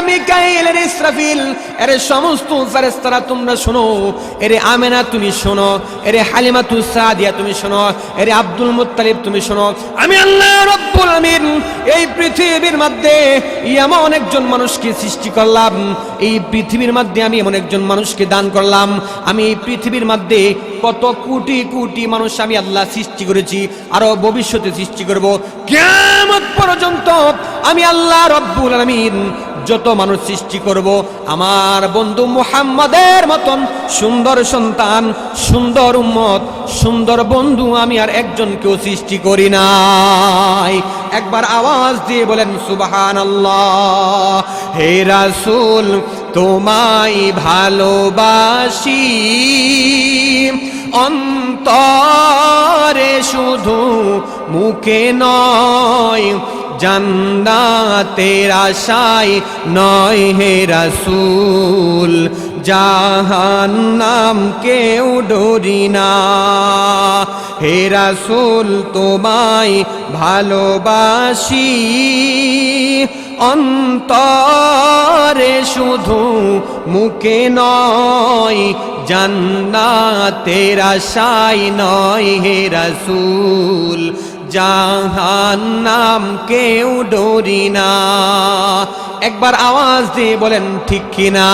মিকাইল, এরে ইসরাফিল, এরে সমস্ত ফেরেশতারা তোমরা শোনো, এরে আমেনা তুমি শোনো, এরে হালিমাতুস সাদিয়া তুমি শোনো, এরে আব্দুল মুত্তালিব তুমি শোনো, আমি আল্লাহ রাব্বুল আলামিন এই পৃথিবীর মধ্যে এমন একজন মানুষকে সৃষ্টি করলাম, এই পৃথিবীর মধ্যে আমি এমন একজন মানুষকে দান করলাম, আমি এই পৃথিবীর মধ্যে কত কোটি কোটি মানুষ আমি আল্লাহ সৃষ্টি করেছি, আরো ভবিষ্যতে সৃষ্টি করব, কিয়ামত পর্যন্ত আমি আল্লাহ রাব্বুল আলামিন যত মানুষ সৃষ্টি করব, আমার বন্ধু মুহাম্মাদের মতন সুন্দর সন্তান, সুন্দর উম্মত, সুন্দর বন্ধু আমি আর একজনকেও সৃষ্টি করি নাই। একবার আওয়াজ দিয়ে বলেন সুবহানাল্লাহ। হে রাসূল তোমায় ভালোবাসি, অন্তরে শুধু মুখে নয়, জান্নাতের আশায় নয় হে রাসূল, জাহান্নাম কেউ ডরি না। হে রাসূল তোমায় ভালোবাসি, অন্তরে শুধু মুখে নয়, জান্নাতের আশায় নয় হে রাসূল, জাহান্নাম কেউ ডরি না। একবার আওয়াজ দিয়ে বলেন ঠিক কিনা?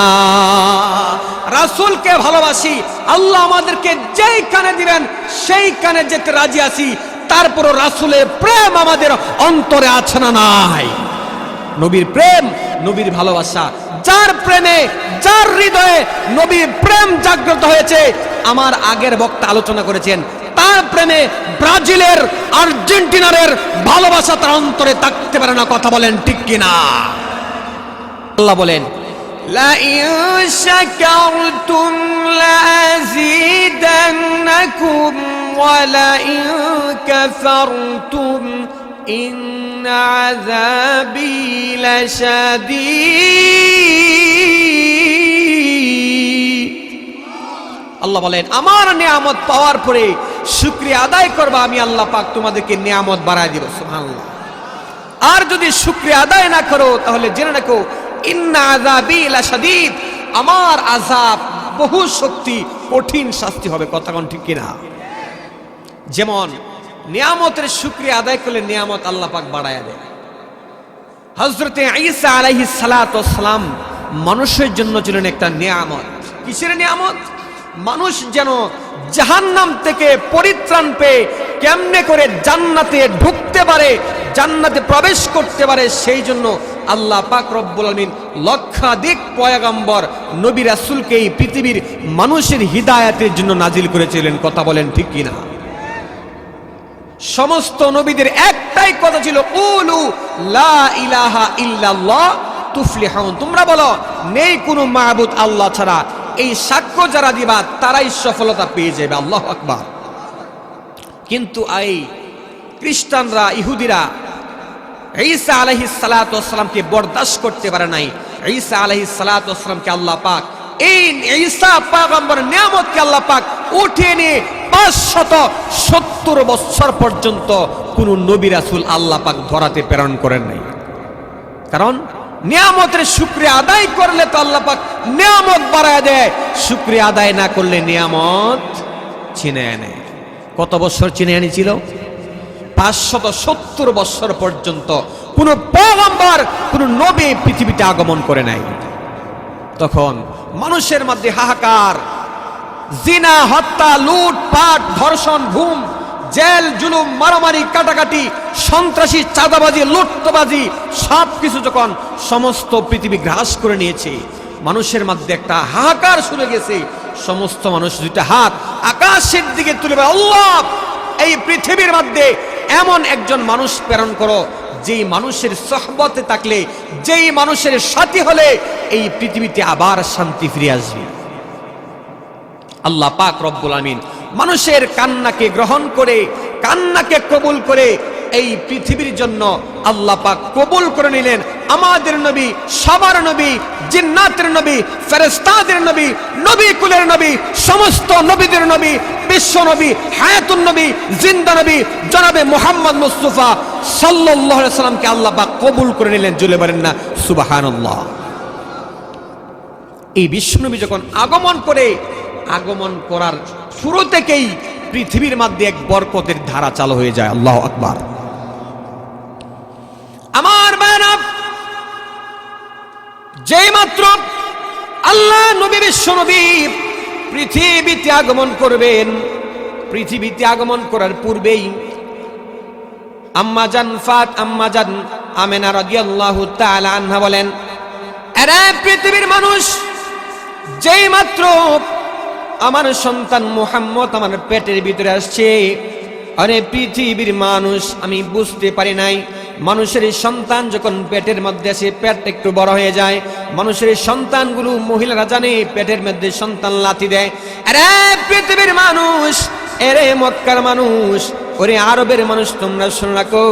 রাসূলকে ভালোবাসি, আল্লাহ আমাদেরকে যেই কানে দিবেন সেই কানে যেতে রাজি আছি, তারপরও রাসূলের প্রেম আমাদের অন্তরে আছে না নাই? নবীর প্রেম, নবীর ভালোবাসা, যার প্রেমে, যার হৃদয়ে নবীর প্রেম জাগ্রত হয়েছে, আমার আগের বক্তা আলোচনা করেছেন, তার প্রেমে ব্রাজিলের, আর্জেন্টিনার ভালোবাসা তার অন্তরে থাকতে পারে না। কথা বলেন ঠিক কিনা? আল্লাহ বলেন লা ইন শাকারতুম লাযিদান্নাকুম ওয়া লা ইন কাফারতুম ইন্না আযাবি লাশাদীদ। আল্লাহ বলেন আমার নিয়ামত পাওয়ার পরে শুকরিয়া আদায় করবা, আমি আল্লাহ পাক তোমাদেরকে নিয়ামত বাড়ায় দিব। সুবহানাল্লাহ। আর যদি শুকরিয়া আদায় না করো তাহলে জেনে রাখো ইন্না আযাবি লাশাদীদ, আমার আযাব বহু শক্তি, কঠিন শাস্তি হবে। কথা কোন ঠিক কিনা? যেমন নিয়ামতের শুকরিয়া আদায় করলে নিয়ামত আল্লাহ পাক বাড়ায় দেয়। হযরতে ঈসা আলাইহিস সালাতু ওয়াস সালাম মানুষের জন্য ছিলেন একটা নিয়ামত। কিসের নিয়ামত? মানুষ যেন জাহান্নাম থেকে পরিত্রাণ পেয়ে কেমনে করে জান্নাতে ঢুকতে পারে, জান্নাতে প্রবেশ করতে পারে, সেই জন্য আল্লাহ পাক রব্বুল আলামিন লক্ষাধিক পয়গম্বর, নবী রাসূলকে এই পৃথিবীর মানুষের হিদায়াতের জন্য নাজিল করেছিলেন। কথা বলেন ঠিক কিনা? সমস্ত নবীদের একটাই কথা ছিল, কুলু লা ইলাহা ইল্লাল্লাহ তুফলিহুন, তোমরা বলো নেই কোনো মাবুদ আল্লাহ ছাড়া, এই সাক্ষ্য যারা দিবা তারাই সফলতা পেয়ে যাবে। আল্লাহু আকবার। কিন্তু এই খ্রিস্টানরা, ইহুদিরা ঈসা আলাইহিস সালাতু ওয়াস সালামকে বরদাস্ত করতে পারে নাই। ঈসা আলাইহিস সালাতু ওয়াস সালামকে আল্লাহ পাক, এই ঈসা পয়গম্বরের নিয়ামতকে আল্লাহ পাক উঠিয়ে নিয়ে 570 বছর পর্যন্ত কোন নবী রাসূল আল্লাহ পাক ধরাতে প্রেরণ করেন নাই। কারণ নিয়ামতের শুকরিয়া আদায় করলে তো আল্লাহ পাক নিয়ামত বাড়ায় দেয়, শুকরিয়া আদায় না করলে নিয়ামত ছিনিয়ে নেয়। কত বছর ছিনিয়ে নিয়েছিল? 570 বছর পর্যন্ত কোন পয়গম্বর, কোন নবী পৃথিবীতে আগমন করে নাই। তখন মানুষের মধ্যে হাহাকার, জিনা, হত্যা, লুটপাট, ধর্ষণ, ঘুম, জেল, জুলুম, মারামারি, কাটাকাটি, সন্ত্রাসী, চাঁদাবাজি, লুটতবাজি সবকিছু যখন সমস্ত পৃথিবী গ্রাস করে নিয়েছে, মানুষের মধ্যে একটা হাহাকার শুরু গেছে। সমস্ত মানুষ দুইটা হাত আকাশের দিকে তুলে বলে, আল্লাহ এই পৃথিবীর মধ্যে এমন একজন মানুষ প্রেরণ করো, যেই মানুষের সোহবতে থাকলে, যেই মানুষের সাথী হলে এই পৃথিবীতে আবার শান্তি ফিরে আসবে। আল্লাহ পাক রব্বুল আমিন মানুষের কান্নাকে গ্রহণ করে, কান্নাকে কবুল করে এই পৃথিবীর জন্য আল্লাহ পাক কবুল করে নিলেন আমাদের নবী, সবার নবী, জিন্নাতের নবী, ফেরেশতাদের নবী, নবী কুলের নবী, সমস্ত নবীদের নবী, বিশ্ব নবী, হায়াতুন নবী, জিন্দা নবী জনাবে মুহাম্মদ মুস্তাফা সাল্লাল্লাহু আলাইহি সাল্লামকে আল্লাহ পাক কবুল করে নিলেন। জুলে বলেন না সুবহানাল্লাহ। এই বিশ্বনবী যখন আগমন করে, আগমন করার শুরু থেকেই পৃথিবীর মধ্যে এক বরকতের ধারা চালু হয়ে যায়। আল্লাহু আকবার। আমার ভাইরা, যেই মাত্র আল্লাহ নবী বিশ্বনবী পৃথিবীতে আগমন করবেন, পৃথিবীতে আগমন করার পূর্বেই আম্মাজান আমেনা রাদিয়াল্লাহু তাআলা আনহা বলেন, এরা পৃথিবীর মানুষ, যেই মাত্র আমার সন্তান মুহাম্মদ আমার পেটের ভিতরে আসছে, আরে পৃথিবীর মানুষ, আমি বুঝতে পারি নাই মানুষের সন্তান যখন পেটের মধ্যে আসে পেট একটু বড় হয়ে যায়, মানুষের সন্তানগুলো মহিলারা জানে পেটের মধ্যে সন্তান লাথি দেয়। আরে পৃথিবীর মানুষ, এরে মক্কার মানুষ, ওরে আরবের মানুষ, তোমরা শুনে রাখো,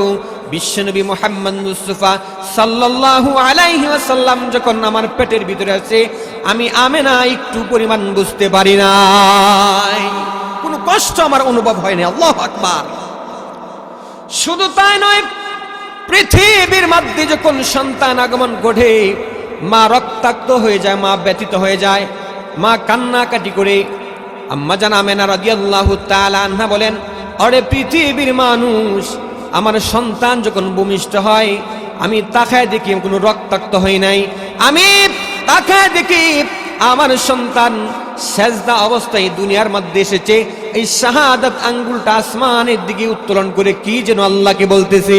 বিশ্বনবী মুহাম্মদ মুস্তাফা সাল্লাল্লাহু আলাইহি ওয়াসাল্লাম যখন আমার পেটের ভিতরে আছে, আমি আমেনা একটু পরিমাণ বুঝতে পারি নাই, কোনো কষ্ট আমার অনুভব হয় না। আল্লাহু আকবার। শুধু তাই নয়, পৃথিবীর মধ্যে যখন সন্তান আগমন ঘটে, মা রক্তাক্ত হয়ে যায়, মা ব্যথিত হয়ে যায়, মা কান্নাকাটি করে। আম্মা জান আমেনা রাদিয়াল্লাহু তাআলা আনহা বলেন, আরে পৃথিবীর মানুষ, আমার সন্তান যখন ভূমিষ্ঠ হয়, আমি তাকায় দেখি কোনো রক্তাক্ত হয় নাই, আমি তাকায় দেখি আমার সন্তান সেজদা অবস্থায় দুনিয়ার মধ্যে এসেছে। এই শাহাদাত আঙ্গুলটা আসমানের দিকে উত্তোলন করে কি যেন আল্লাহকে বলতেছে।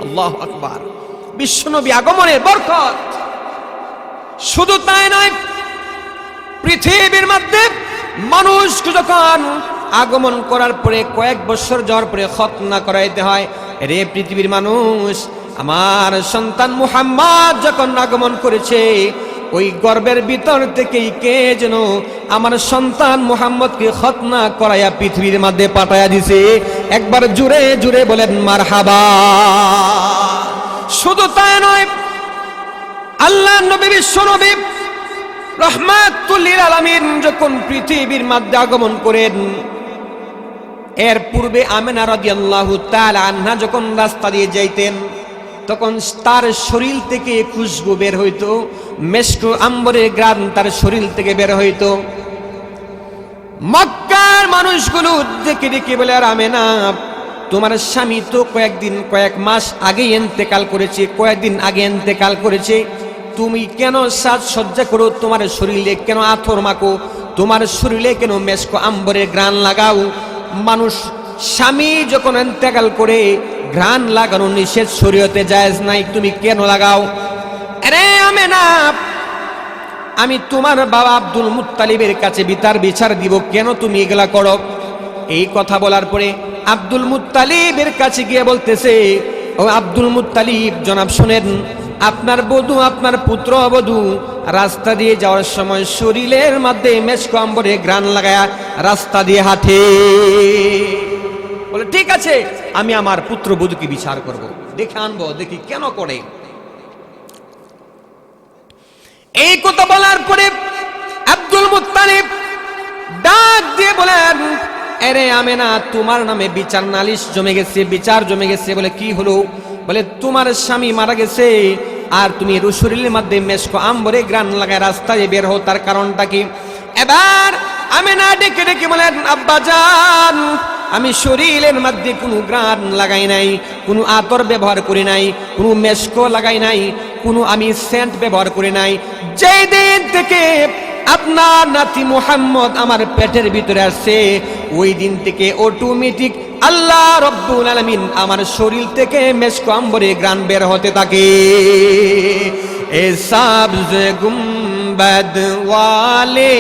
আল্লাহু আকবার। বিশ্বনবী আগমনের বরকত। শুধু তাই নয়, পৃথিবীর মধ্যে মানুষ যখন আগমন করার পরে কয়েক বছর যাওয়ার পরে খতনা করাইতে হয়। রে পৃথিবীর মানুষ, আমার সন্তান মুহাম্মদ যখন আগমন করেছে, ওই গর্বের ভিতর থেকেই কে যেন আমার সন্তান মুহাম্মদকে খতনা করাইয়া পৃথিবীর মধ্যে পাঠাইয়া দিছে। একবার জুড়ে জুড়ে বলেন মারহাবা। শুধু তাই নয়, আল্লাহ নবী বিশ্বনবী রাহমাতুল লিল আলামিন যখন পৃথিবীর মধ্যে আগমন করেন, এর পূর্বে আমেনা রাদিয়াল্লাহু তাআলা আনহা যখন রাস্তা দিয়ে যাইতেন, তখন তার শরীর থেকে খুশবু বের হইতো, মেশক আম্বরের ঘ্রাণ তার শরীর থেকে বের হইতো। মক্কার মানুষগুলো দেখে দেখে বলে, আর আমেনা, তোমার স্বামী তো কয়েক মাস আগে ইন্তেকাল করেছে, কয়েকদিন আগে ইন্তেকাল করেছে, তুমি কেন সাজসজ্জা করো, তোমার শরীরে কেন আথর মাখো, তোমার শরীরে কেন মেশক আম্বরের ঘ্রাণ লাগাও? মানুষ স্বামী যখন ইন্তেকাল করে ঘ্রাণ লাগানো নিষেধ, শরীয়তে জায়েজ নাই, তুমি কেন লাগাও? আরে আমেনা, আমি তোমার বাবা আব্দুল মুত্তালিবের কাছে বিচার দিব, কেন তুমি এগুলা করো? এই কথা বলার পরে আব্দুল মুত্তালিবের কাছে গিয়ে বলতেছে, ও আব্দুল মুত্তালিব জনাব, শুনেন, আপনার বধূ, আপনার পুত্র বধূ রাস্তা দিয়ে যাওয়ার সময় শরীরের মধ্যে মেশক আম্বরে ঘ্রাণ লাগায়া রাস্তা দিয়ে হাঁটে। বলে, ঠিক আছে, আমি আমার পুত্র বধূকে বিচার করব, দেখে আনবো, দেখি কেন করে। এই কথা বলার পরে আব্দুল মুত্তালিব ডাক দিয়ে বলেন, আরে আমেনা, তোমার নামে বিচার নালিশ জমে গেছে, বিচার জমে গেছে। বলে, কি হলো? বলে, তোমার স্বামী মারা গেছে, আর তুমি শরীরের মধ্যে মেশক আম্বরে ঘ্রাণ লাগায় রাস্তায় বের হও, তার কারণটা কি? এবার আমেনা ডেকে ডেকে বলেন, আব্বাজান, আমি শরীরের মধ্যে কোনো ঘ্রাণ লাগাই নাই, কোনো আতর ব্যবহার করি নাই, কোনো মেশক লাগাই নাই, কোনো আমি সেন্ট ব্যবহার করি নাই। যেই দিন থেকে আপনার নাতি মুহাম্মদ আমার পেটের ভিতরে আসছে, ওই দিন থেকে অটোমেটিক আল্লাহ রব্বুল আলামিন আমার শরীর থেকে মেশক আম্বরে ঘ্রাণ বের হতে থাকে। এ সাবজ গুম্বদ ওয়ালে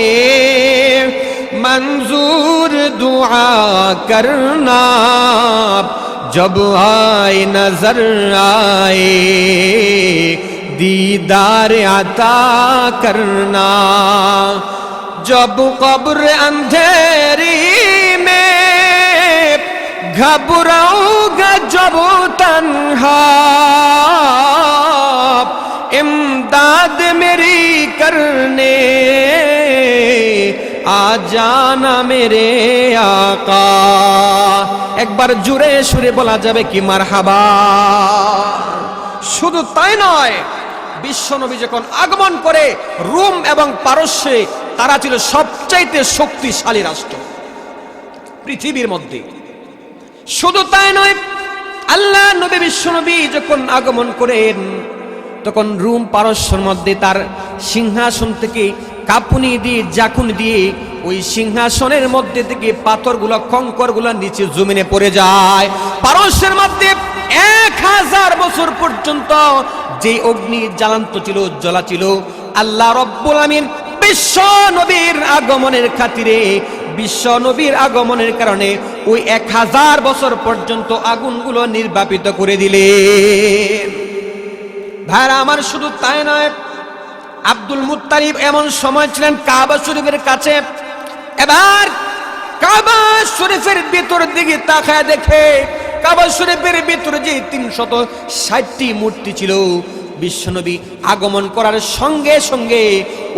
मंजूर दुआ करना, जब आए नजर आए दीदार अता करना, जब कब्र अंधेरी में घबराऊंगा जब तन्हा, इमदाद मेरी करने आ जाना मेरे आका। একবার জোরে সুরে বলা যাবে কি মারহাবা? শুধু তাই নয়, বিশ্বনবী যখন আগমন করে রোম এবং পারস্যে, তারা ছিল সবচাইতে শক্তিশালী রাষ্ট্র পৃথিবীর মধ্যে। শুধু তাই নয়, আল্লাহ নবী বিশ্বনবী যখন আগমন করেন তখন রোম পারস্যের মধ্যে তার সিংহাসন থেকে কাঁপুনি দিয়ে, জাকুনি দিয়ে ওই সিংহাসনের মধ্যে থেকে পাথরগুলো, কঙ্করগুলো নিচে জমিনে পড়ে যায়। পারস্যের মধ্যে 1000 বছর পর্যন্ত যে অগ্নি জ্বালান্ত ছিল, জ্বলা ছিল, আল্লাহ রব্বুল আমিন বিশ্ব নবীর আগমনের খাতিরে, বিশ্ব নবীর আগমনের কারণে ওই 1000 বছর পর্যন্ত আগুনগুলো নির্বাপিত করে দিলেন। ভাইরা আমার, শুধু তাই নয়, আব্দুল মুত্তালিব এমন সময় ছিলেন কাবা শরীফের কাছে। এবার কাবা শরীফের ভিতর দিকে তাকায় দেখে কাবা শরীফের ভিতরে যে 360টি মূর্তি ছিল, বিশ্বনবী আগমন করার সঙ্গে সঙ্গে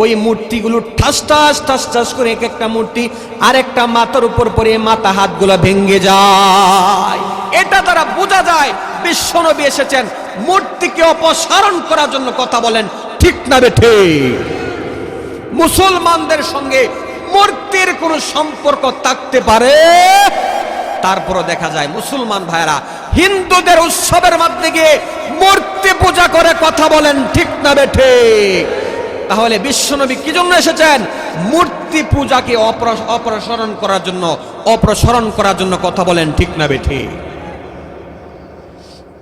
ওই মূর্তিগুলো ঠাস ঠাস ঠাস ঠাস করে এক একটা মূর্তি আরেকটা মাথার উপর পড়ে মাথা হাতগুলো ভেঙে যায়। এটা দ্বারা বোঝা যায় বিশ্বনবী এসেছেন মূর্তিকে অপসারণ করার জন্য। কথা বলেন ঠিক না বেঠে? মুসলমানদের সঙ্গে মূর্তির কোনো সম্পর্ক থাকতে পারে? তারপরও দেখা যায় মুসলমান ভাইরা হিন্দুদের উৎসবের মধ্যে গিয়ে মূর্তি পূজা করে। কথা বলেন ঠিক না বেঠে? তাহলে বিশ্বনবী কি জন্য এসেছেন? মূর্তি পূজাকে অপসারণ করার জন্য, অপসারণ করার জন্য। কথা বলেন ঠিক না বেঠে?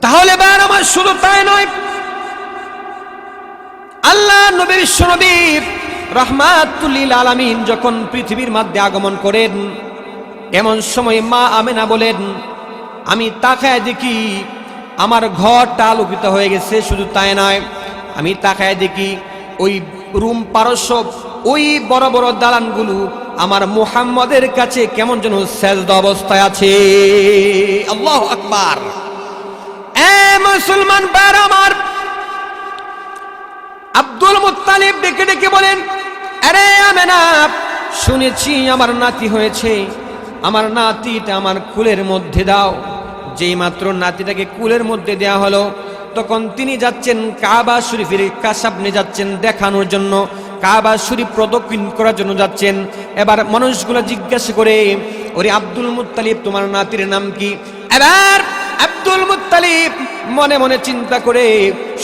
তাহলে ভাইরা আমার, শুধু তাই নয়, আল্লাহ নবী বিশ্বনবী রাহমাতুল লিল আলামিন যখন পৃথিবীর মধ্যে আগমন করেন, এমন সময় মা আমেনা বলেন, আমি তাকায় দেখি আমার ঘরটা আলোকিত হয়ে গেছে। শুধু তাই নয়, আমি তাকায় দেখি ওই রোম পারস্য ওই বড় বড় দালানগুলো আমার মুহাম্মদের কাছে কেমন যেন সেজদা অবস্থায় আছে। আল্লাহু আকবার! এ মুসলমান ভাইরা আমার, আব্দুল মুত্তালিব ডেকে ডেকে বলেন, আরে আমেনা, শুনেছি আমার নাতি হয়েছে, আমার নাতিটা আমার কুলের মধ্যে দাও। যেই মাত্র নাতিটাকে কুলের মধ্যে দেয়া হলো, তখন তিনি যাচ্ছেন কাবা শরীফের সামনে যাচ্ছেন দেখানোর জন্য, কাবা শরীফ প্রদক্ষিণ করার জন্য যাচ্ছেন। এবার মানুষগুলো জিজ্ঞাসা করে, ওরে আব্দুল মুত্তালিব, তোমার নাতির নাম কি? এবার আব্দুল মুত্তালিব মনে মনে চিন্তা করে,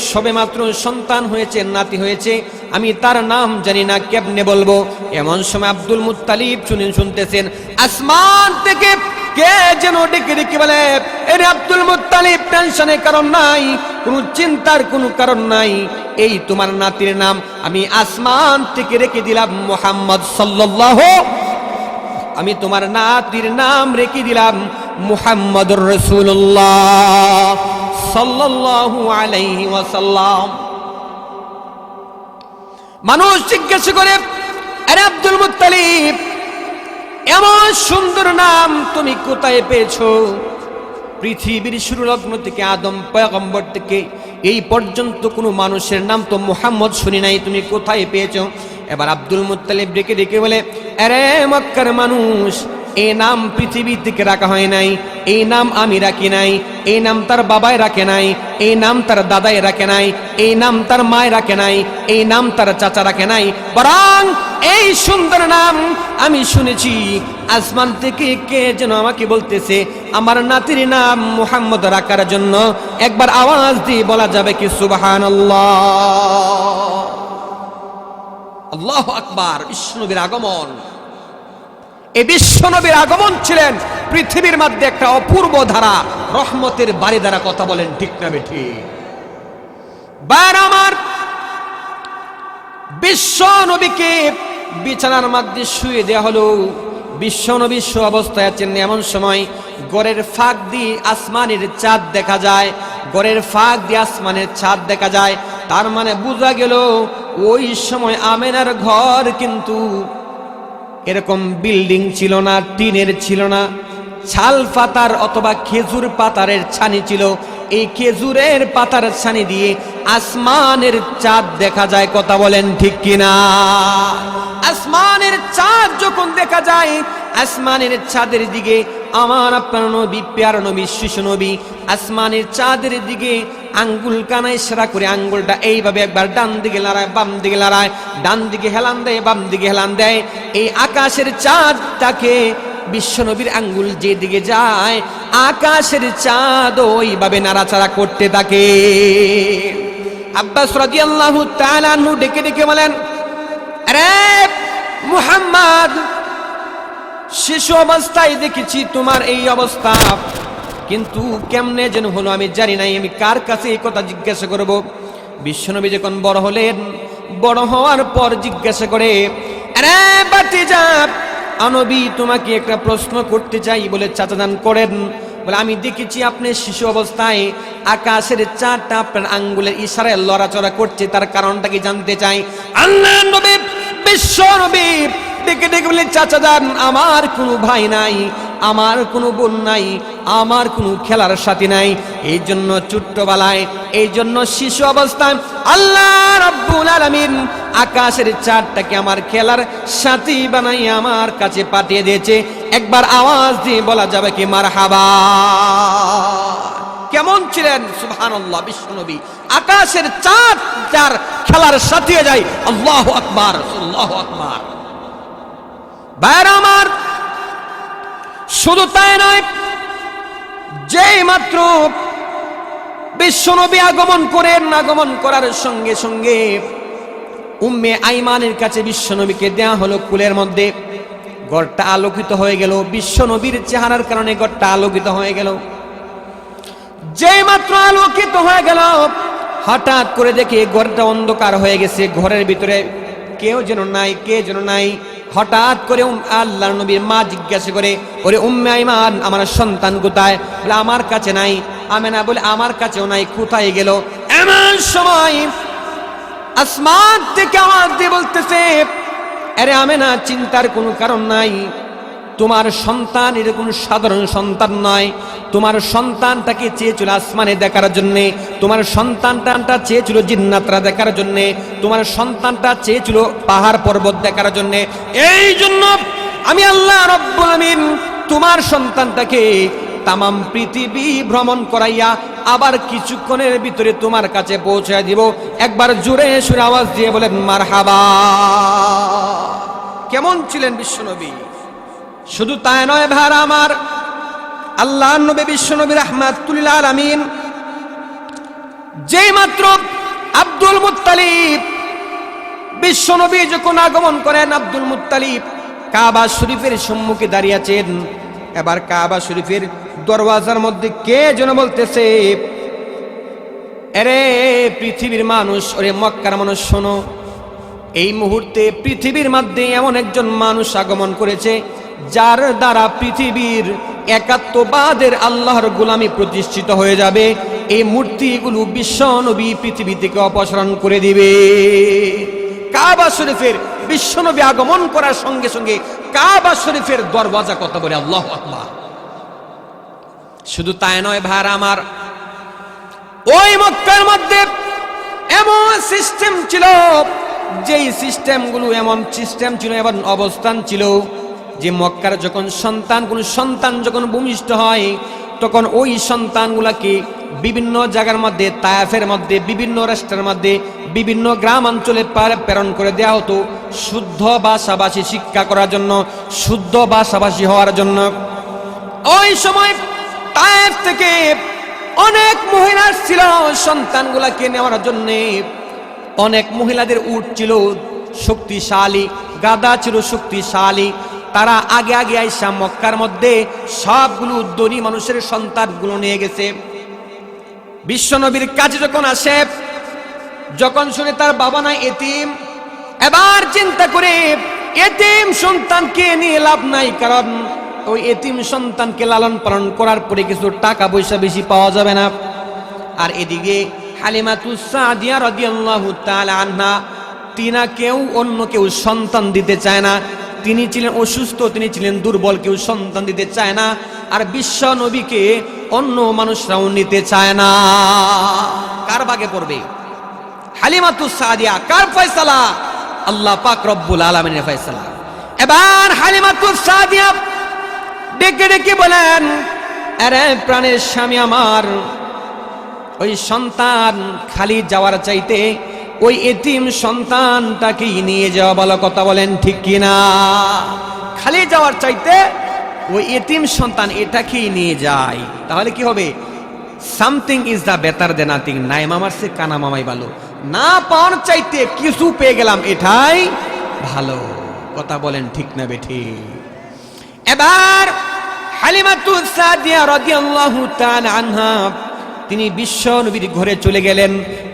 সবে মাত্র সন্তান হয়েছে, নাতি হয়েছে, আমি তার নাম জানি না, কেমনে বলবো? এমন সময় আব্দুল মুত্তালিব শুনতেছেন আসমান থেকে কে যেন ডেকে ডেকে বলে, এরে আব্দুল মুত্তালিব, টেনশনের কারণ নাই, কোন চিন্তার কোনো কারণ নাই, এই তোমার নাতির নাম আমি আসমান থেকে রেখে দিলাম মুহাম্মদ সাল্লাল্লাহু, আমি তোমার নাতির নাম রেখে দিলাম মুহাম্মদুর রাসূলুল্লাহ সাল্লাল্লাহু আলাইহি ওয়াসাল্লাম। মানুষ জিজ্ঞাসা করে, আরে আব্দুল মুত্তালিব, এমন সুন্দর নাম তুমি কোথায় পেয়েছো? পৃথিবীর শুরু লগ্ন থেকে আদম পয়গম্বর থেকে এই পর্যন্ত কোনো মানুষের নাম তো মুহাম্মদ শুনি নাই, তুমি কোথায় পেয়েছো? এবার আব্দুল মুত্তালিব ডেকে ডেকে বলে, আরে মক্কার মানুষ, এই নাম পৃথিবী থেকে রাখা হয় নাই, এই নাম আমি রাখি নাই, এই নাম তার বাবাই রাখে নাই, এই নাম তার দাদাই রাখে নাই, এই নাম তার মায় রাখে নাই, এই নাম তার চাচা রাখে নাই, বরং এই সুন্দর নাম আমি শুনেছি আসমান থেকে কে যেন আমাকে বলতেছে আমার নাতির নাম মুহাম্মদ রাখার জন্য। একবার আওয়াজ দিয়ে বলা যাবে কি সুবহানাল্লাহ? আল্লাহু আকবার! বিশ্বনবীর আগমন, এই বিশ্বনবীর আগমন ছিলেন পৃথিবীর মধ্যে একটা অপূর্ব ধারা, রহমতের বাড়ি দ্বারা। কথা বলেন ঠিক না বেঠি? বার আমার, বিশ্বনবীকে বিছানার মধ্যে শুয়ে দেওয়া হলো। বিশ্বনবী শু অবস্থায় আছেন, এমন সময় ঘরের ফাঁক দিয়ে আসমানের চাঁদ দেখা যায়, ঘরের ফাঁক দিয়ে আসমানের চাঁদ দেখা যায়। তার মানে বোঝা গেল ওই সময় আমেনার ঘর কিন্তু এরকম বিল্ডিং ছিল না, টিনের ছিল না, ছাল পাতার অথবা খেজুর পাতারের ছানি ছিল। এই খেজুরের পাতার ছানি দিয়ে আসমানের চাঁদ দেখা যায়। কথা বলেন ঠিক কিনা? আসমানের চাঁদ যখন দেখা যায়, আসমানের চাঁদের দিকে আমার আপনার নবী, প্যারা নবী, শিশু নবী আসমানের চাঁদের দিকে আঙ্গুল কানা ইশারা করে আঙ্গুলটা এইভাবে একবার ডান দিকে লড়ায় বাম দিকে লড়ায়, ডান দিকে হেলান দেয় বাম দিকে হেলান দেয়। এই আকাশের চাঁদটাকে বিশ্বনবীর আঙ্গুল যেদিকে যায় আকাশের চাঁদ ওইভাবে নাড়াচাড়া করতে থাকে। আব্বাস রাদিয়াল্লাহু তাআলা আনহু ডেকে ডেকে বলেন, আরে মুহাম্মদ, শিশু অবস্থায় দেখেছি তোমার এই অবস্থা, কিন্তু কেমনে যেন হলো আমি জানি নাই, আমি কার কাছে এই কথা জিজ্ঞাসা করব? বিশ্বনবী যখন বড় হলেন, বড় হওয়ার পর জিজ্ঞাসা করে, আরে ভাতিজা নবী, তোমাকে একটা প্রশ্ন করতে চাই। বলে চাচাজান করেন। বলে আমি দেখেছি আপনি শিশু অবস্থায় আকাশের চাঁদটা আপনার আঙ্গুলের ইশারায় লড়াচড়া করছে, তার কারণটা কি জানতে চাই। আল্লাহ নবী বিশ্ব নবী ডেকে ডেকে বলে, চাচাজান, আমার কোনো ভাই নাই, আমার কোনো বোন নাই, আমার কোনো খেলার সাথী নাই, এই জন্য ছোট্টবেলায়, এই জন্য শিশু অবস্থায় আল্লাহ রাব্বুল আলামিন আকাশের চাঁদটাকে আমার খেলার সাথী বানাই আমার কাছে পাঠিয়ে দিয়েছে। একবার আওয়াজ দিয়ে বলা যাবে কি মারহাবা? কেমন ছিলেন সুবহানাল্লাহ বিশ্বনবী? আকাশের চাঁদ যার খেলার সাথী হয়ে যায়, আল্লাহু আকবার, আল্লাহু আকবার। ভাইরা আমার, শুধু তাই নয়, যেই মাত্র বিশ্বনবী আগমন করেন, আগমন করার সঙ্গে সঙ্গে উম্মে আইমানের কাছে বিশ্বনবীকে দেয়া হলো কুলের মধ্যে। ঘরটা আলোকিত হয়ে গেল, বিশ্বনবীর চেহারার কারণে ঘরটা আলোকিত হয়ে গেল। যেই মাত্র আলোকিত হয়ে গেল, হঠাৎ করে দেখে ঘরটা অন্ধকার হয়ে গেছে, ঘরের ভিতরে কেউ যেন নাই, কে যেন নাই। হঠাৎ করে আল্লাহর নবীর মা জিজ্ঞাসা করে, ওরে উম্মে আইমান, আমার সন্তান কোথায়? বলে আমার কাছে নাই। আমেনা বলে আমার কাছেও নাই, কোথায় গেল? এমন সময় আসমান থেকে আওয়াজ দিয়ে বলতেছে, আরে আমেনা, চিন্তার কোনো কারণ নাই, তোমার সন্তান এরকম সাধারণ সন্তান নয়, তোমার সন্তানটাকে চেয়েছিল আসমানে দেখার জন্যে, তোমার সন্তানটা চেয়েছিল জিন্নাতরা দেখার জন্যে, তোমার সন্তানটা চেয়েছিল পাহাড় পর্বত দেখার জন্যে। এই জন্য আমি আল্লাহ রাব্বুল আলামিন তোমার সন্তানটাকে তামাম পৃথিবী ভ্রমণ করাইয়া আবার কিছুক্ষণের ভিতরে তোমার কাছে পৌঁছে দিব। একবার জোরে সুরে আওয়াজ দিয়ে বলেন মারহাবা। কেমন ছিলেন বিশ্বনবী? শুধু তাই নয় ভাইরা আমার, আল্লাহর নবী বিশ্বনবী রাহমাতুল লিল আলামিন যেই মাত্র আব্দুল মুত্তালিব, বিশ্বনবী যখন আগমন করেন, আব্দুল মুত্তালিব কাবা শরীফের সম্মুখে দাঁড়িয়ে আছেন। এবার কাবা শরীফের দরওয়াজার মধ্যে কে যেন বলতেছে, আরে পৃথিবীর মানুষ, ওরে মক্কার মানুষ, শোনো, এই মুহূর্তে পৃথিবীর মধ্যে এমন একজন মানুষ আগমন করেছে যার দ্বারা পৃথিবীর একাত্মবাদের আল্লাহর গোলামি প্রতিষ্ঠিত হয়ে যাবে। এই মূর্তিগুলো বিশ্ব নবী পৃথিবী থেকে অপসারণ করে দিবে। কাবা শরীফের বিশ্বনবী আগমন করার সঙ্গে সঙ্গে কাবা শরীফের দরওয়াজা কত বলে আল্লাহু আকবার। শুধু তাই নয় ভাইরা আমার, ওই মক্কার মধ্যে এমন সিস্টেম ছিল, যেই সিস্টেমগুলো এমন সিস্টেম ছিল, এমন অবস্থান ছিল যে মক্কার যখন কোন সন্তান যখন ভূমিষ্ঠ হয়, তখন ওই সন্তানগুলাকে বিভিন্ন জায়গার মধ্যে, তায়েফের মধ্যে, বিভিন্ন রাষ্ট্রের মধ্যে, বিভিন্ন গ্রাম অঞ্চলে প্রেরণ করে দেওয়া হতো শুদ্ধ ভাষাভাষী শিক্ষা করার জন্য, শুদ্ধ ভাষাভাষী হওয়ার জন্য। ওই সময় তায়েফ থেকে অনেক মহিলা ছিল সন্তানগুলাকে নেওয়ার জন্য। অনেক মহিলাদের উট ছিল শক্তিশালী, গাধা ছিল শক্তিশালী। তারা আগে আগে আইসা মক্কার মধ্যে সবগুলো ধনী মানুষের সন্তানগুলো নিয়ে গেছে। বিশ্বনবীর কাছে যখন আসে, যখন শুনে তার বাবা নাই, এতিম, এবার চিন্তা করে এতিম সন্তানকে নিয়ে লাভ নাই, কারণ ওই এতিম সন্তানকে লালন পালন করার পরে কিছু টাকা পয়সা বেশি পাওয়া যাবে না। আর এদিকে হালিমাতুস সাদিয়া রাদিয়াল্লাহু তাআলা আনহা, তিনাকেও অন্য কেউ সন্তান দিতে চায় না। তিনি ছিলেন অসুস্থ, তিনি ছিলেন দুর্বল, কেউ সন্তান দিতে চায় না। আর বিশ্ব নবীকে অন্য মানুষরাও নিতে চায় না। কার ভাগে পড়বে? হালিমাতুস সাদিয়া। কার ফয়সালা? আল্লাহ পাক রব্বুল আলামিনের ফয়সালা। এবার হালিমাতুস সাদিয়া ডেকে ডেকে বলেন, আরে প্রাণের স্বামী আমার, ওই সন্তান খালি যাওয়ার চাইতে ওই এতিম সন্তানটাকেই নিয়ে যাওয়া ভালো, কথা বলেন ঠিক কিনা? খালি যাওয়ার চাইতে ওই এতিম সন্তান এটাকেই নিয়ে যায়, তাহলে কি হবে? Something is the better then nothing. নাই মামার সে কানা মামাই ভালো, না পাওয়ার চাইতে কিছু পেয়ে গেলাম এটাই ভালো, কথা বলেন ঠিক না বেঠি? এবার হালিমাতু সাদিয়া রাদিয়াল্লাহু তাআলা আনহা তিনি বিশ্ব নবীর ঘরে চলে গেলেন।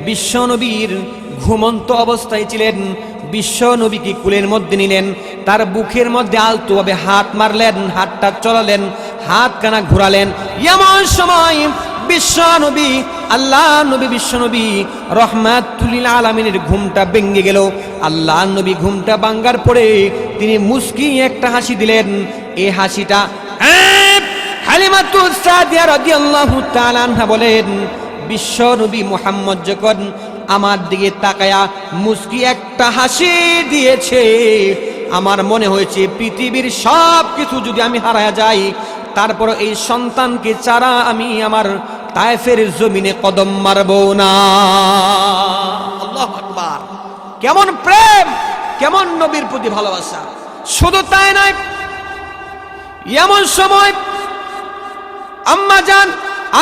বিশ্ব নবীর ঘুমন্ত অবস্থায় ছিলেন। বিশ্ব নবীকে কুলের মধ্যে নিলেন, তার বুকের মধ্যে আলতোভাবে হাত মারলেন, হাতটা চলালেন, হাত কানা ঘুরালেন। এমন সময় বিশ্ব নবী, আল্লাহ নবী, বিশ্ব নবী রহমাতুল লিল আলামিনের ঘুমটা ভেঙে গেল। আল্লাহ নবী ঘুমটা ভাঙার পরে তিনি মুস্কি একটা হাসি দিলেন। এই হাসিটা হালিমাতু সাদিয়া রাদিয়াল্লাহু তাআলা আনহা বলেন, বিশ্ব নবী মুহাম্মদ যখন আমার দিকে তাকায়া মুস্কি একটা হাসি দিয়েছে, আমার মনে হয়েছে পৃথিবীর সব কিছু যদি আমি হারায়া যাই, তারপর এই সন্তানকে ছাড়া আমি আমার তায়েফের জমিনে কদম মারব না। আল্লাহু আকবার! কেমন প্রেম, কেমন নবীর প্রতি ভালোবাসা! শুধু তাই নয়, এমন সময় আম্মা জান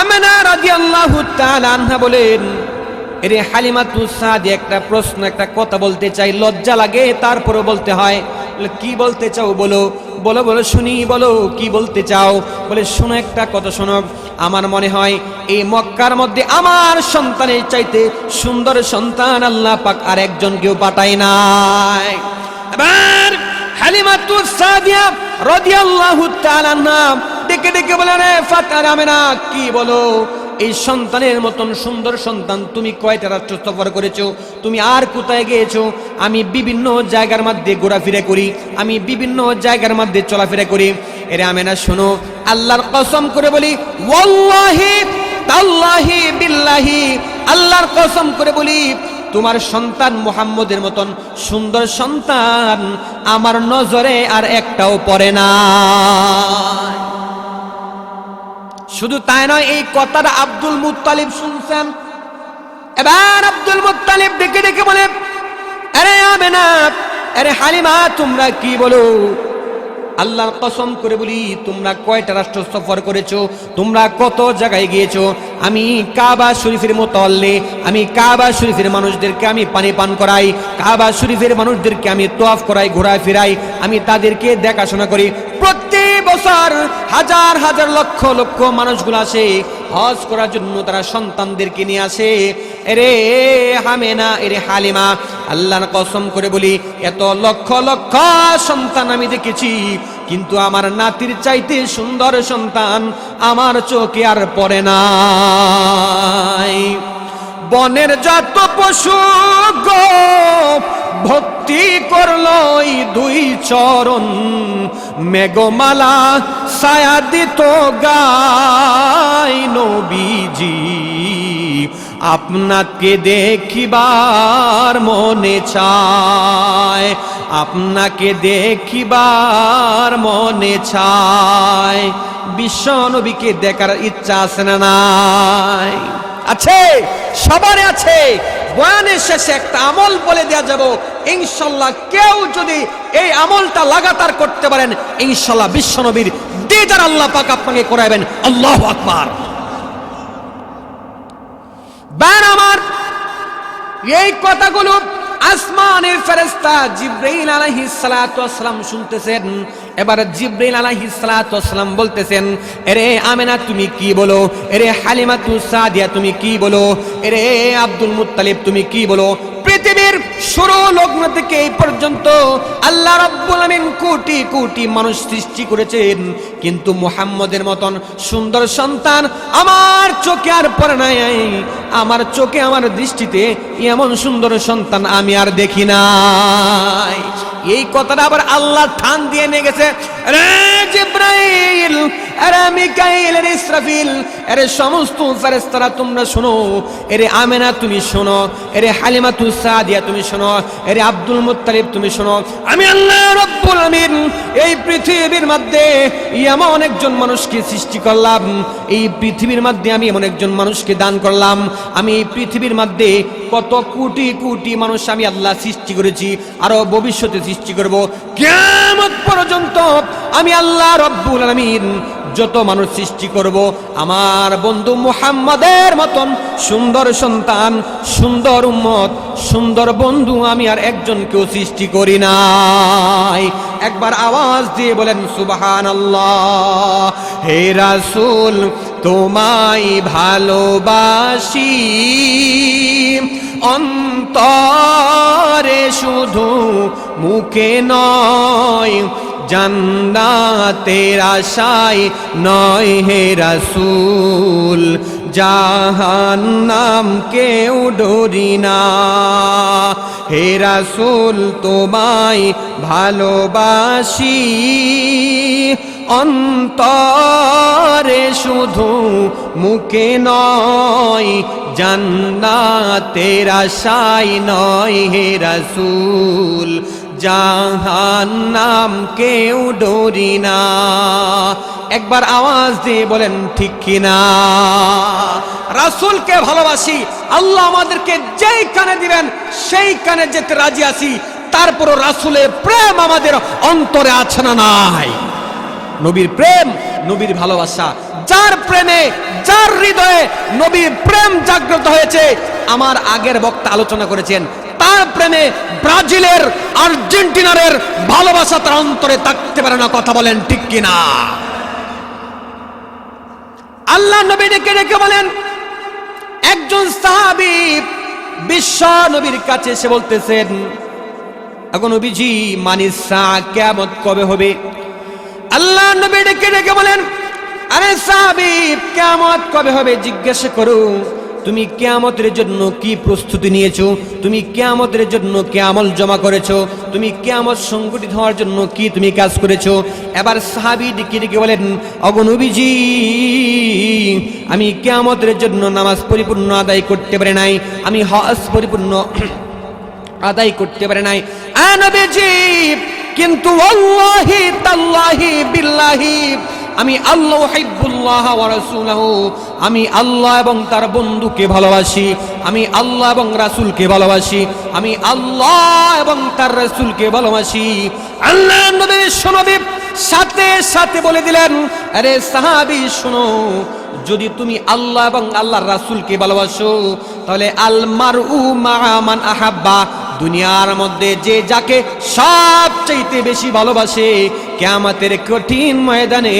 আমেনা রাদিয়াল্লাহু তাআলা আনহা বলেন, এরে হালিমাতু সাদিয়া একটা প্রশ্ন, একটা কথা বলতে চাই, লজ্জা লাগে তারপরে বলতে হয়। কি বলতে চাও বলো? বলো বলো শুনি, বলো কি বলতে চাও? বলে শোনো একটা কথা শোনো, আমার মনে হয় এই মক্কার মধ্যে আমার সন্তানের চাইতে সুন্দর সন্তান আল্লাহ পাক আর একজন কেউ পাঠায় নাই। এবার হালিমাতু সাদিয়া রাদিয়াল্লাহু তাআলা আনহা ডেকে ডেকে বলে, রে ফাতেমা আমেনা, কি বলো? এই সন্তানের মতন সুন্দর সন্তান তুমি কয়টা রাষ্ট্র সফর করেছো? তুমি আর কোথায় গিয়েছো? আমি বিভিন্ন জায়গার মধ্যে ঘোরাফেরা করি, আমি বিভিন্ন জায়গার মধ্যে চলাফেরা করি। এরে আমেনা শোনো, আল্লাহর কসম করে বলি, ওয়াল্লাহি তাল্লাহি বিল্লাহি, আল্লাহর কসম করে বলি, তোমার সন্তান মুহাম্মদের মতন সুন্দর সন্তান আমার নজরে আর একটাও পড়ে না। শুধু তাই নয়, এই কথাটা আব্দুল মুত্তালিব শুনছেন। এবার আব্দুল মুত্তালিব ডেকে ডেকে বলে, আরে আমেনা, আরে হালিমা, তোমরা কি বলো? আল্লাহর কসম করে বলি, তোমরা কয়টা রাষ্ট্র সফর করেছো? তোমরা কত জায়গায় গিয়েছো? আমি কাবা শরীফের মুতাল্লি, আমি কাবা শরীফের মানুষদেরকে আমি পানি পান করাই, কাবা শরীফের মানুষদেরকে আমি তোয়াফ করাই, ঘোরা ফেরাই, আমি তাদেরকে দেখাশোনা করি। প্রতি বছর হাজার হাজার লক্ষ লক্ষ মানুষগুলো আসে হজ করার জন্য, তারা সন্তানদেরকে নিয়ে আসে। এরে হামেনা, এরে হালিমা, আল্লাহর কসম করে বলি, এত লক্ষ লক্ষ সন্তান আমি দেখেছি, কিন্তু আমার নাতির চাইতে সুন্দর সন্তান আমার চোখে আর পড়ে নাই। বনের যত পশু গো ভক্তি করলো এই দুই চরণ, মেঘমালা ছায়া দিত গায় নবীজি, আপনাকে দেখিবার মনে চায়, আপনাকে দেখিবার মনে চায়। বিশ্ব নবীকে দেখার ইচ্ছা আছে না নাই? আছে, সবার আছে। বয়ানের শেষে একটা আমল বলে দেয়া যাব, ইনশাআল্লাহ কেউ যদি এই আমলটা লাগাতার করতে পারেন, ইনশাআল্লাহ বিশ্ব নবীর দিদার আল্লাহ পাক আপনাকে করাবেন। আল্লাহু আকবার। বান আমার এই কথাগুলো আসমানের ফেরেশতা জিবরাইল আলাইহিস সালাতু ওয়াস সালাম শুনতেছেন। এবার জিবরাইল আলাইহিস সালাতু ওয়াস সালাম বলতেছেন, এরে আমেনা তুমি কি বলো? এরে হালিমাতু সাদিয়া তুমি কি বলো? এরে আব্দুল মুত্তালিব তুমি কি বলো? পৃথিবীর শুরু লগ্ন থেকে এই পর্যন্ত আল্লাহ রাব্বুল আমিন কোটি কোটি মানুষ সৃষ্টি করেছেন, কিন্তু মুহাম্মদের মতন সুন্দর সন্তান আমার চোখে আর পড়ে নাই। আমার চোখে, আমার দৃষ্টিতে এমন সুন্দর সন্তান আমি আর দেখি নাই। এই কথাটা আবার আল্লাহ ঠান দিয়ে নিয়ে গেছে, রে জিব্রাইল, আরে মিকাইল, আরে ইসরাফিল, আরে সমস্ত ফেরেশতারা তোমরা শোনো, আরে আমেনা তুমি শোনো, আরে হালিমাতুস সাদিয়া তুমি শোনো, আরে আব্দুল মুত্তালিব তুমি শোনো, আমি আল্লাহ রাব্বুল আমিন এই পৃথিবীর মধ্যে এমন একজন মানুষকে সৃষ্টি করলাম, এই পৃথিবীর মধ্যে আমি এমন একজন মানুষকে দান করলাম, আমি এই পৃথিবীর মধ্যে কত কোটি কোটি মানুষ আমি আল্লাহ সৃষ্টি করেছি, আরো ভবিষ্যতে সৃষ্টি করব, কিয়ামত পর্যন্ত আমি আল্লাহ রাব্বুল আমিন যত মানুষ সৃষ্টি করব, আমার বন্ধু মুহাম্মাদের মতন সুন্দর সন্তান, সুন্দর উম্মত, সুন্দর বন্ধু আমি আর একজনকেও সৃষ্টি করি নাই। একবার আওয়াজ দিয়ে বলেন সুবহানাল্লাহ। হে রাসূল তোমায় ভালোবাসি, অন্তরে শুধু মুখে নয়, জান্নাতের আশায় নয় হে রাসূল, জাহান্নাম কেউ ডরি না। হে রাসূল তোমায় ভালোবাসি, অন্তরে শুধু মুখে নয়, জান্নাতের আশায় নয় হে রাসূল, জাহান্নাম কেউ ডরি না। একবার আওয়াজ দিয়ে বলেন ঠিক কিনা? রাসূলকে ভালোবাসি, আল্লাহ আমাদেরকে যেই কানে দিবেন সেই কানে যেতে রাজি আছি, তারপরও রাসূলের প্রেম আমাদের অন্তরে আছে না নাই? নবীর প্রেম, নবীর ভালোবাসা, যার প্রেমে, যার হৃদয়ে নবীর প্রেম জাগ্রত হয়েছে, আমার আগের বক্তা আলোচনা করেছেন, তার প্রেমে ব্রাজিলের, আর্জেন্টিনার ভালোবাসা তার অন্তরে থাকতে পারে না। কথা বলেন ঠিক কিনা? আল্লাহ নবী ডেকে ডেকে বলেন, একজন সাহাবী বিশ্ব নবীর কাছে এসে বলতেছেন, এখন নবীজি মানিস সাআ, কিয়ামত কবে হবে? আল্লাহ নবী ডেকে ডেকে বলেন, আরে সাহাবী কিয়ামত কবে হবে জিজ্ঞাসা করো, তুমি কিয়ামতের জন্য কি প্রস্তুতি নিয়েছো, তুমি কিয়ামতের জন্য কি আমল জমা করেছো, তুমি কিয়ামত সংগঠিত হওয়ার জন্য কি তুমি কাজ করেছো? এবার সাহাবী ডেকে ডেকে বলেন, ওগো নবীজি আমি কিয়ামতের জন্য নামাজ পরিপূর্ণ আদায় করতে পারি নাই, আমি হজ পরিপূর্ণ আদায় করতে পারি নাই। নবীজি কিন্তু আল্লাহি তাল্লাহি বিল্লাহি আমি আল্লাহ হিব্বুল্লাহ ওয়া রাসূলুহু, আমি আল্লাহ এবং তার বন্ধুকে ভালোবাসি, আমি আল্লাহ এবং রাসূলকে ভালোবাসি, আমি আল্লাহ এবং তার রাসূলকে ভালোবাসি। আল্লাহ নবী শুনবি সাথে সাথে বলে দিলেন, আরে সাহাবী শোনো, যদি তুমি আল্লাহ এবং আল্লাহর রাসূলকে ভালোবাসো তাহলে আল মারউ মা মান আহাব্বা, দুনিয়ার মধ্যে যে যাকে সবচেয়ে বেশি ভালোবাসে কিয়ামতের কঠিন ময়দানে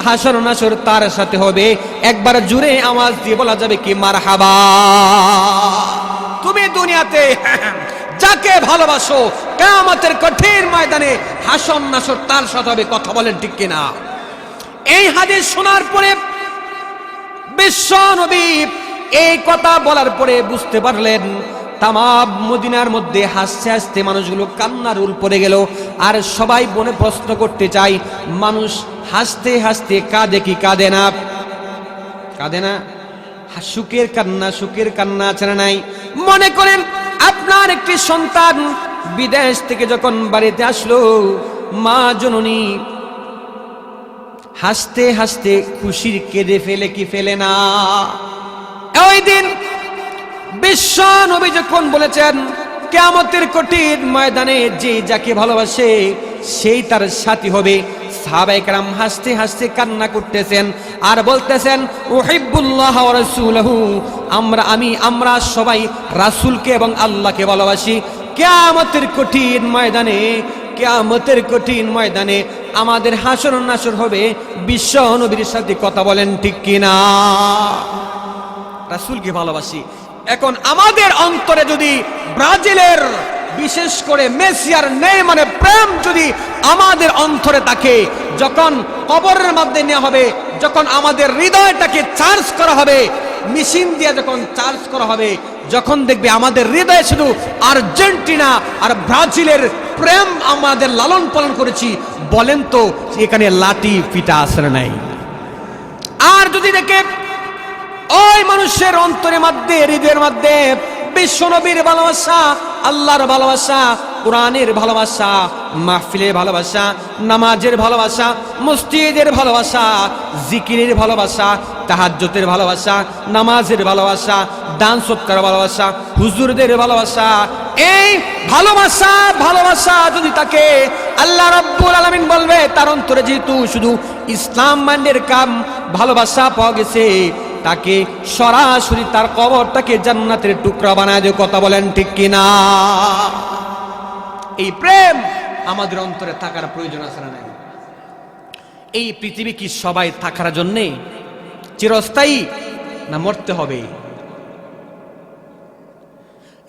হাসর নাসর তার সাথে হবে। একবার জোরে আওয়াজ দিয়ে বলা যাবে কি মারহাবা। তুমি দুনিয়াতে যাকে ভালোবাসো কিয়ামতের কঠিন ময়দানে হাসর নাসর তার সাথে হবে। কথা বলেন ঠিক কিনা? এই হাদিস শোনার পরে বিশ্ব নবী এই কথা বলার পরে বুঝতে পারলেন তামাম মদিনার মধ্যে হাসতে হাসতে মানুষগুলো কান্নার রোল পড়ে গেল। আর সবাই মনে প্রশ্ন করতে চাই, মানুষ হাসতে হাসতে কাঁদে কি কাঁদে না? কাঁদে না? সুখের কান্না, সুখের কান্না আছে না নাই? মনে করেন আপনার একটি সন্তান বিদেশ থেকে যখন বাড়িতে আসলো, মা জননী হাসতে হাসতে খুশির কেঁদে ফেলে কি ফেলে না? ওই দিন বিশ্ব নবী যখন বলেছেন কিয়ামতের কঠিন ময়দানে যে যাকে ভালোবাসে সেই তার সাথী হবে, সাহাবায়ে কেরাম হাসতে হাসতে কান্না করতেছেন আর বলতেছেন উহিব্বুল্লাহ ওয়া রাসূলুহু, আমরা সবাই রাসূলকে এবং আল্লাহকে ভালোবাসি। কিয়ামতের কঠিন ময়দানে, কিয়ামতের কঠিন ময়দানে আমাদের হাসর নাসর হবে বিশ্ব নবীর সাথে। কথা বলেন ঠিক কিনা? রাসূলকে ভালোবাসি। এখন আমাদের অন্তরে যদি ব্রাজিলের বিশেষ করে মেসি আর নেইমারের প্রেম যদি আমাদের অন্তরে থাকে, যখন কবরের মধ্যে নেওয়া হবে, যখন আমাদের হৃদয়টাকে চার্জ করা হবে, মেশিন দিয়ে যখন চার্জ করা হবে, যখন দেখবে আমাদের হৃদয়ে শুধু আর্জেন্টিনা আর ব্রাজিলের প্রেম আমাদের লালন পালন করেছি, বলেন তো এখানে লাঠি পিটা আসলে নাই? আর যদি দেখে ওই মানুষের অন্তরের মধ্যে, হৃদয়ের মধ্যে বিশ্বনবীর ভালোবাসা, আল্লাহর ভালোবাসা, কোরআনের ভালোবাসা, মাহফিলের ভালোবাসা, নামাজের ভালোবাসা, মসজিদের ভালোবাসা, জিকিরের ভালোবাসা, তাহাজ্জুদের ভালোবাসা, নামাজের ভালোবাসা, দান সৎকার ভালোবাসা, হুজুরদের ভালোবাসা, এই ভালোবাসা যদি তাকে, আল্লাহ রাব্বুল আলামিন বলবে তার অন্তরে যেহেতু শুধু ইসলাম মানের কাম ভালোবাসা পাওয়া গেছে, তাকে সরাসরি তার কবরটাকে জান্নাতের টুকরা বানায় দিয়ে, কথা বলেন ঠিক কিনা? এই প্রেম আমাদের অন্তরে থাকার প্রয়োজন আছে না নাই? এই পৃথিবী কি সবাই থাকার জন্যে চিরস্থায়ী, না মরতে হবে?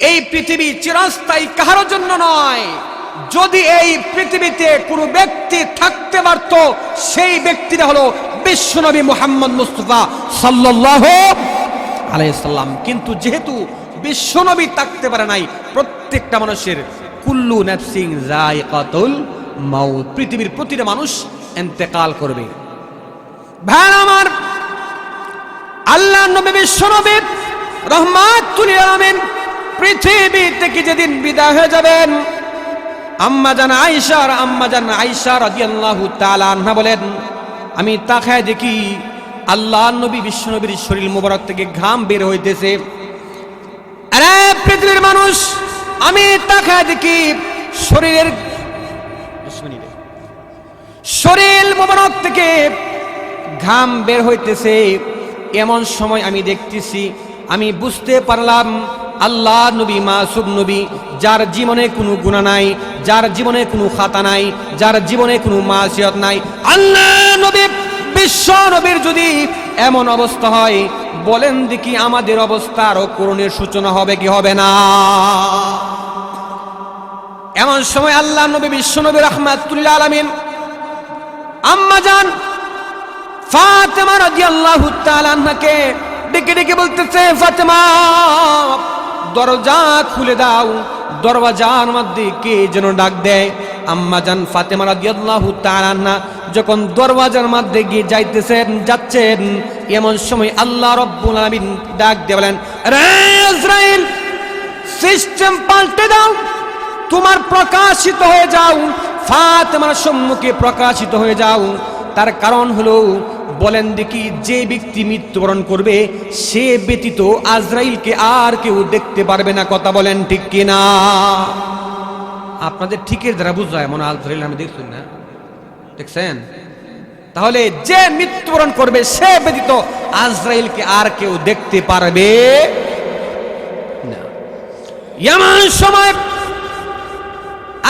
এই পৃথিবী চিরস্থায়ী কাহার জন্য নয়। যদি এই পৃথিবীতে কোনো ব্যক্তি থাকতে পারত, সেই ব্যক্তিটা হলো বিশ্বনবী মুহাম্মদ মুস্তাফা সাল্লাল্লাহু আলাইহি সাল্লাম। কিন্তু যেহেতু বিশ্বনবী থাকতে পারে নাই, প্রত্যেকটা মানুষের কুল্লু নাফসিন যায়িকাতুল মাউত, পৃথিবীর প্রতিটা মানুষ ইন্তেকাল করবে। ভাই আমার, আল্লাহর নবী বিশ্বনবী রাহমাতুল লিল আলামিন পৃথিবী থেকে যেদিন বিদায় হয়ে যাবেন, আম্মাজান আয়েশা রাদিয়াল্লাহু তাআলা আনহা বলেন, আমি তাকায় দেখি আল্লাহর নবী বিশ্বনবীর শরীর মোবারক থেকে ঘাম বের হইতেছে। আরে পৃথিবীর মানুষ, আমি তাকায় দেখি শরীর মোবারক থেকে ঘাম বের হইতেছে। এমন সময় আমি দেখতেছি, আমি বুঝতে পারলাম আল্লাহ নবী মাসুম নবী, যার জীবনে কোনো গুনাহ নাই, যার জীবনে কোনো খাতা নাই, যার জীবনে কোনো মাসিয়ত নাই, আল্লাহ নবী বিশ্ব নবীর যদি এমন অবস্থা হয়, বলেন দেখি আমাদের অবস্থা আরো করুণের সূচনা হবে কি হবে না? এমন সময় আল্লাহ নবী বিশ্ব নবী রাহমাতুল লিল আলামিন আম্মা জান ফাতেমা রাদিয়াল্লাহু তাআলা আনহাকে ডেকে ডেকে বলতেছে, ফাতেমা দরজা খুলে দাও। দরওয়াজার মধ্যে কে যেন ডাক দেয়। আম্মা জান ফাতেমা রাদিয়াল্লাহু তাআলা আনহা যখন দরওয়াজার মধ্যে গিয়ে যাচ্ছেন, এমন সময় আল্লাহ রাব্বুল আলামিন ডাক দিয়ে বলেন, রে ইসরাইল, সিস্টেম পাল্টে দাও, তোমার প্রকাশিত হয়ে যাও, ফাতেমার সম্মুখে প্রকাশিত হয়ে যাও। তার কারণ হলো, বলেন দেখি যে ব্যক্তি মৃত্যুবরণ করবে সে ব্যতীত আজরাইলকে আর কেউ দেখতে পারবে না, কথা বলেন ঠিক কিনা? আপনাদের ঠিকের দ্বারা বুঝা যায় মনে আজরাইল আমি দেখছেন না, দেখছেন? তাহলে যে মৃত্যুবরণ করবে সে ব্যতীত আজরাইলকে আর কেউ দেখতে পারবে না। এমন সময়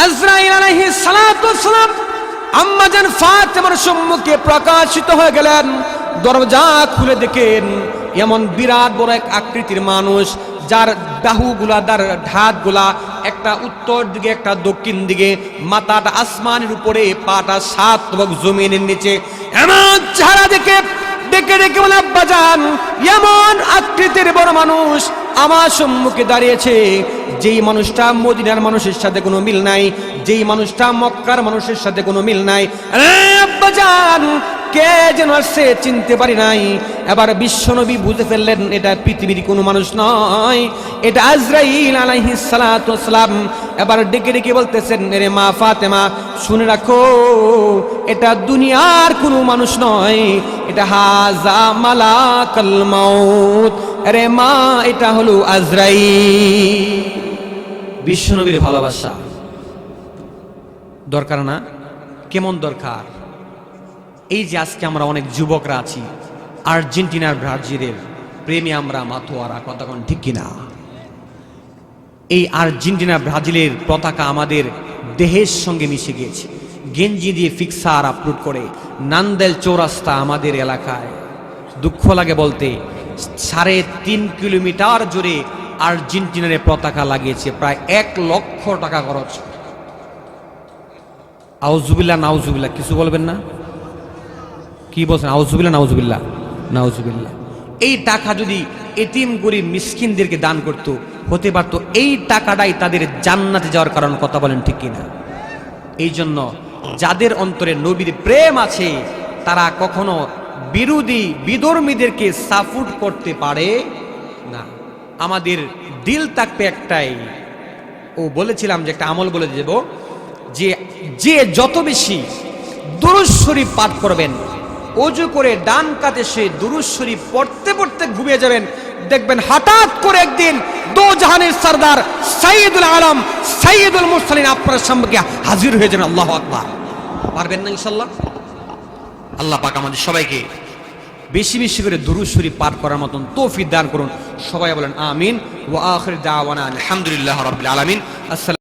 আজরাইল আলাইহিস সালাতু ওয়াস সালাম আম্মা জান ফাতেমার সম্মুখে প্রকাশিত হয়ে গেলেন। দরজা খুলে দেখেন এমন বিরাট বড় এক আকৃতির মানুষ, যার বাহুগুলা, যার ঢাকগুলা একটা উত্তর দিকে একটা দক্ষিণ দিকে, মাথাটা আসমানের উপরে, পাটা 7 ভাগ জমিনের নিচে। এমন চেহারা দেখে ডেকে ডেকে বলে, আব্বা জান, এমন আকৃতির বড় মানুষ আমার সম্মুখে দাঁড়িয়েছে, যেই মানুষটা মদিনার মানুষের সাথে কোনো মিল নাই, যেই মানুষটা মক্কার মানুষের সাথে কোনো মিল নাই। আব্বা জান, কে যেন আসছে চিনতে পারি নাই। এবার বিশ্বনবী বুঝে ফেললেন এটা পৃথিবীর কোনো মানুষ নয়, এটা আজরাইল আলাইহিস সালাতু ওয়াস সালাম। এবার ডেকে ডেকে বলতেছেন, রে মা ফাতেমা, শুনে রাখো, এটা দুনিয়ার কোনো মানুষ নয়, এটা হাজা মালাকাল মাউত। আরে মা, এটা হলো আজরাইল। বিশ্বনবীর ভালোবাসা দরকার না? কেমন দরকার? এই যে আজকে আমরা অনেক যুবকরা আছি, আর্জেন্টিনার ব্রাজিলের প্রেমে আমরা মাতোয়ারা, কথা কোন ঠিক কিনা? এই আর্জেন্টিনা ব্রাজিলের পতাকা আমাদের দেহের সঙ্গে মিশে গিয়েছে। গেঞ্জি দিয়ে ফিক্সার আপলোড করে নান্দেল চৌরাস্তা আমাদের এলাকায়, দুঃখ লাগে বলতে, 3.5 কিলোমিটার জুড়ে আর্জেন্টিনার পতাকা লাগিয়েছে, প্রায় 1 লক্ষ টাকা খরচ। আউযুবিল্লাহ নাউযুবিল্লাহ, কিছু বলবেন না? কি বলছেন? আউযুবিল্লাহ নাউযুবিল্লাহ নাউযুবিল্লাহ। এই টাকা যদি এতিম গরিব মিসকিনদেরকে দান করত, হতে পারত এই টাকাটাই তাদের জান্নাতে যাওয়ার কারণ। কথা বলেন ঠিক কিনা? এই জন্য যাদের অন্তরে নবীর প্রেম আছে তারা কখনো বিরোধী বিধর্মীদেরকে সাপোর্ট করতে পারে না। আমাদের দিল থাকবে একটাই। ও বলেছিলাম যে একটা আমল বলে দেব, যে যত বেশি দুরূদ শরীফ পাঠ করবেন, ওযু করে ডান কাতে সে দুরূদ শরীফ পড়তে পড়তে ঘুমিয়ে যাবেন, দেখবেন হঠাৎ করে একদিন দো জাহানের সরদার সাইয়্যিদুল আলম সাইয়্যিদুল মুরসালিন আপনার সামনে হাজির হয়ে যাবেন। আল্লাহু আকবার। পারবেন না ইনশাআল্লাহ? আল্লাহ পাক আমাদের সবাইকে বেশি বেশি করে দুরূদ শরীফ পাঠ করার মতন তৌফিক দান করুন। সবাই বলেন আমিন। ওয়া আখির দাওয়ানা আলহামদুলিল্লাহি রাব্বিল আলামিন। আসসালামু